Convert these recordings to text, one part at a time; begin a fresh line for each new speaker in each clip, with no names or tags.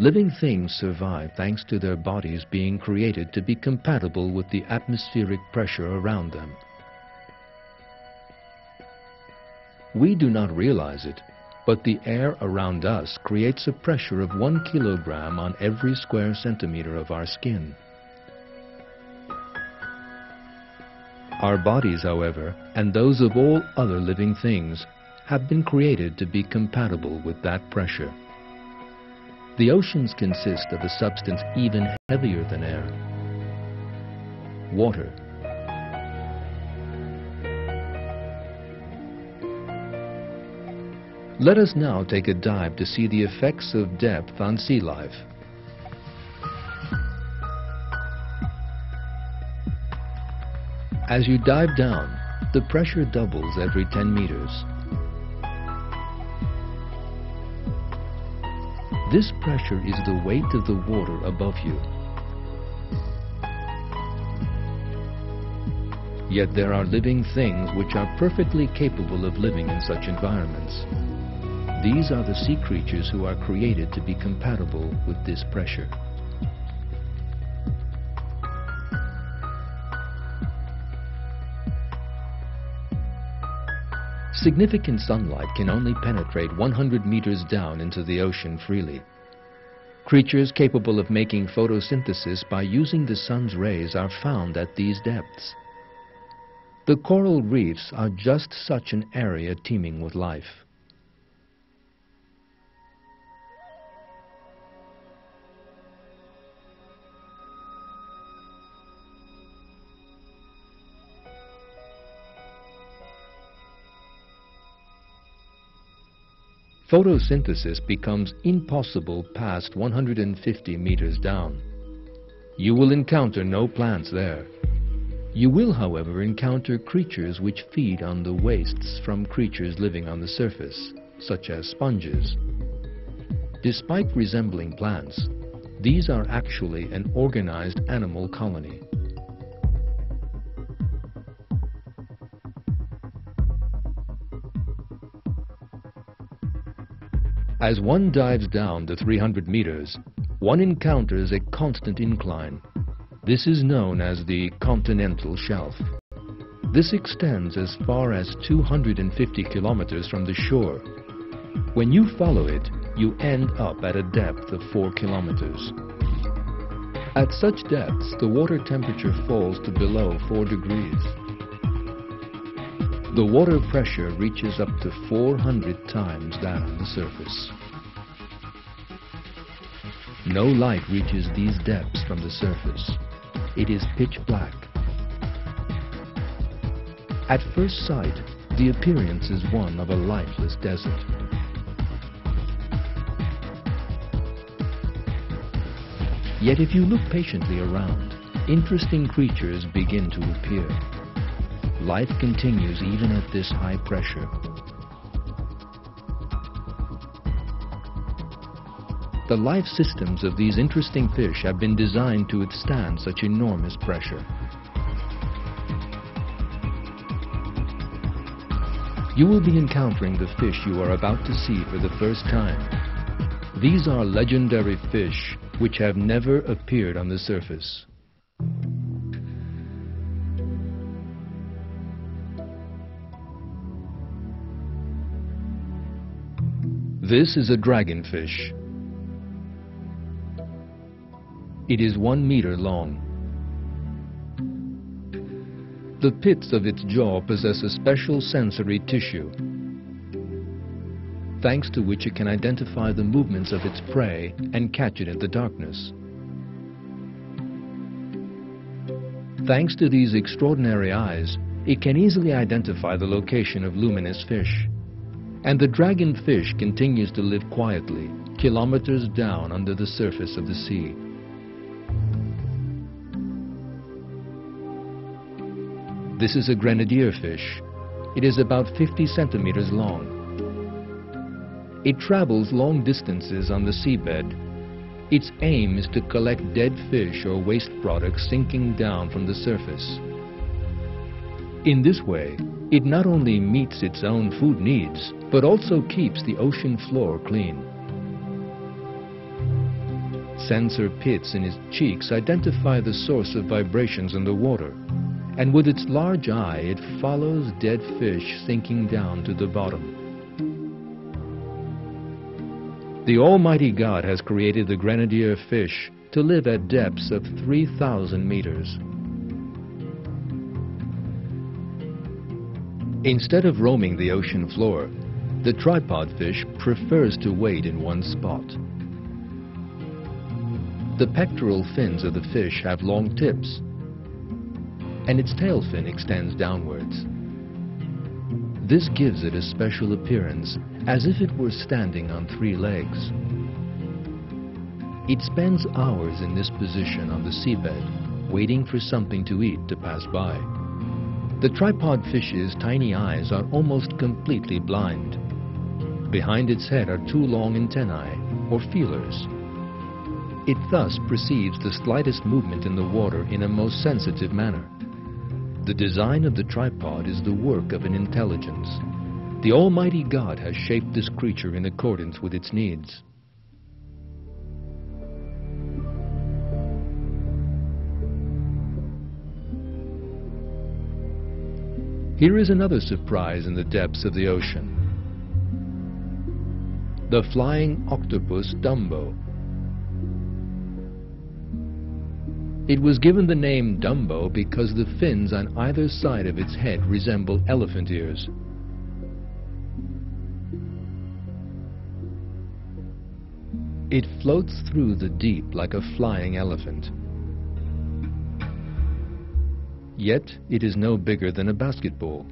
Living things survive thanks to their bodies being created to be compatible with the atmospheric pressure around them. We do not realize it, but the air around us creates a pressure of 1 kilogram on every square centimeter of our skin. Our bodies, however, and those of all other living things, have been created to be compatible with that pressure. The oceans consist of a substance even heavier than air: water. Let us now take a dive to see the effects of depth on sea life. As you dive down, the pressure doubles every 10 meters. This pressure is the weight of the water above you. Yet there are living things which are perfectly capable of living in such environments. These are the sea creatures who are created to be compatible with this pressure. Significant sunlight can only penetrate 100 meters down into the ocean freely. Creatures capable of making photosynthesis by using the sun's rays are found at these depths. The coral reefs are just such an area teeming with life. Photosynthesis becomes impossible past 150 meters down. You will encounter no plants there. You will, however, encounter creatures which feed on the wastes from creatures living on the surface, such as sponges. Despite resembling plants, these are actually an organized animal colony. As one dives down to 300 meters, one encounters a constant incline. This is known as the continental shelf. This extends as far as 250 kilometers from the shore. When you follow it, you end up at a depth of 4 kilometers. At such depths, the water temperature falls to below 4 degrees. The water pressure reaches up to 400 times that on the surface. No light reaches these depths from the surface. It is pitch black. At first sight, the appearance is one of a lifeless desert. Yet if you look patiently around, interesting creatures begin to appear. Life continues even at this high pressure. The life systems of these interesting fish have been designed to withstand such enormous pressure. You will be encountering the fish you are about to see for the first time. These are legendary fish which have never appeared on the surface. This is a dragonfish. It is 1 meter long. The pits of its jaw possess a special sensory tissue, thanks to which it can identify the movements of its prey and catch it in the darkness. Thanks to these extraordinary eyes, it can easily identify the location of luminous fish. And the dragonfish continues to live quietly, kilometers down under the surface of the sea. This is a grenadier fish. It is about 50 centimeters long. It travels long distances on the seabed. Its aim is to collect dead fish or waste products sinking down from the surface. In this way, it not only meets its own food needs, but also keeps the ocean floor clean. Sensor pits in its cheeks identify the source of vibrations in the water, and with its large eye it follows dead fish sinking down to the bottom. The Almighty God has created the grenadier fish to live at depths of 3,000 meters. Instead of roaming the ocean floor, the tripod fish prefers to wait in one spot. The pectoral fins of the fish have long tips, and its tail fin extends downwards. This gives it a special appearance, as if it were standing on 3 legs. It spends hours in this position on the seabed, waiting for something to eat to pass by. The tripod fish's tiny eyes are almost completely blind. Behind its head are 2 long antennae, or feelers. It thus perceives the slightest movement in the water in a most sensitive manner. The design of the tripod is the work of an intelligence. The Almighty God has shaped this creature in accordance with its needs. Here is another surprise in the depths of the ocean. The flying octopus Dumbo. It was given the name Dumbo because the fins on either side of its head resemble elephant ears. It floats through the deep like a flying elephant. Yet it is no bigger than a basketball.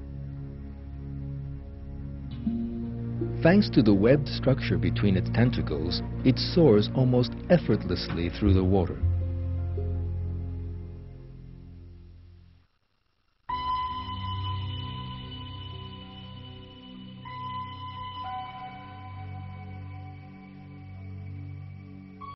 Thanks to the webbed structure between its tentacles, it soars almost effortlessly through the water.